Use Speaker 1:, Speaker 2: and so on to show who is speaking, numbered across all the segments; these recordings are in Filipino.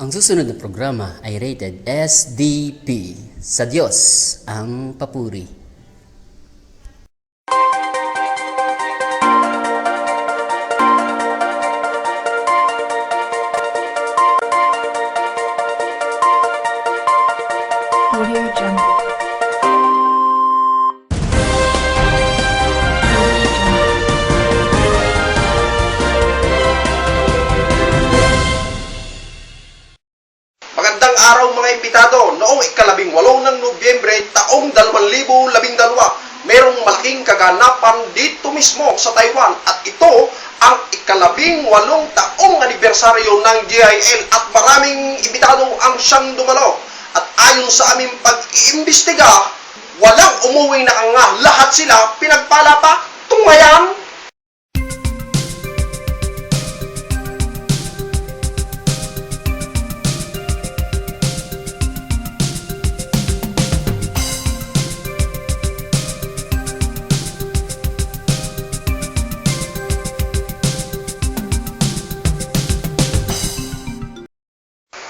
Speaker 1: Ang susunod na programa ay rated SDP. Sa Diyos ang papuri.
Speaker 2: Audio Jungle.
Speaker 3: Magandang araw mga imbitado. Noong ika-18 ng Nobyembre taong 2012, merong malaking kaganapan dito mismo sa Taiwan at ito ang ika-18 taong anibersaryo ng GIL at maraming imbitado ang siyang dumalo. At ayon sa aming pag-iimbestiga, walang umuwing nakanga, lahat sila pinagpala pa, tumayan.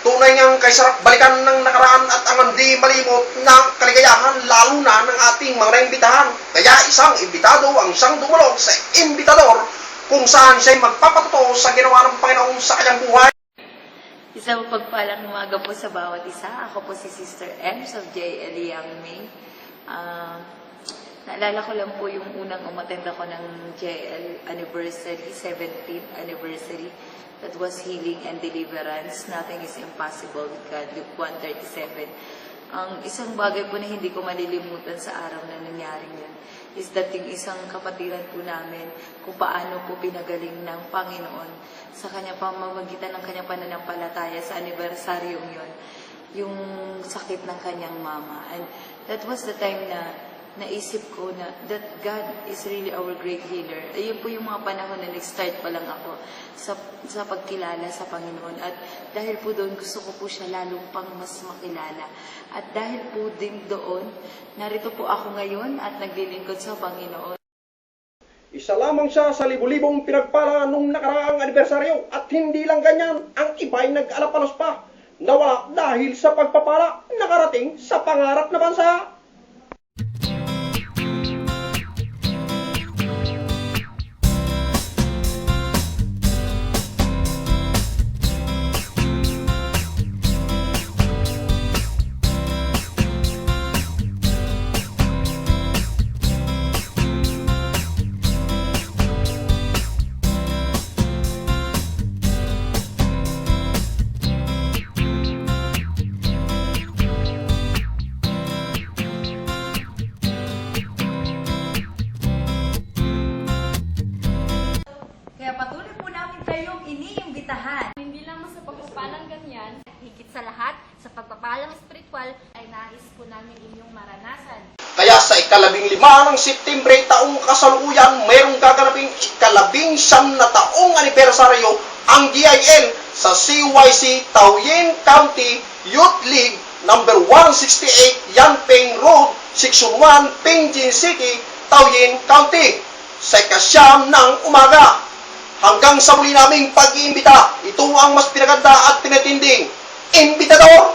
Speaker 3: Tunay ngang kaysarap balikan ng nakaraan at ang hindi malimot ng kaligayahan lalo na ng ating mga naimbitahan. Kaya isang imbitado ang siyang dumulog sa imbitador kung saan siya'y magpapatuto sa ginawa ng Panginoon sa kanyang buhay.
Speaker 4: Isang pagpalang umaga po sa bawat isa. Ako po si Sister Ems of JL Yang Ming. Naalala ko lang po yung unang umattend ako ng JL anniversary, 17th anniversary. That was healing and deliverance. Nothing is impossible with God. Luke 1:37. Ang isang bagay po na hindi ko malilimutan sa araw na nangyaring yun is that yung isang kapatiran po namin kung paano po pinagaling ng Panginoon sa kanyang pamamagitan ng kanyang pananampalataya sa anibersaryong yun, yung sakit ng kanyang mama. And that was the time na naisip ko na that God is really our great healer. Ayun po yung mga panahon na nag-start pa lang ako sa pagkilala sa Panginoon. At dahil po doon, gusto ko po siya lalong pang mas makilala. At dahil po din doon, narito po ako ngayon at naglilingkod sa Panginoon.
Speaker 3: Isa lamang siya sa libu-libong pinagpala nung nakaraang anibersaryo at hindi lang ganyan, ang iba'y nag-alapalos pa. Nawala dahil sa pagpapala nakarating sa pangarap na bansa.
Speaker 4: Kaya patuloy po namin kayong iniimbitahan.
Speaker 5: Hindi lamang sa pagpapalang ganyan, higit sa lahat, sa pagpapalang espiritual, ay nais po namin inyong maranasan.
Speaker 3: Kaya sa ika-15 ng Septembre taong kasalukuyan, mayroong gaganaping ika-19 na taong anibersaryo ang GIL sa CYC Taoyuan County Youth League number 168 Yanpeng Road, Section 1, Pengjin City, Taoyuan County sa ika-9 ng umaga. Hanggang sa muli naming pag-iimbita, ito ang mas pinaganda at pinatinding imbitador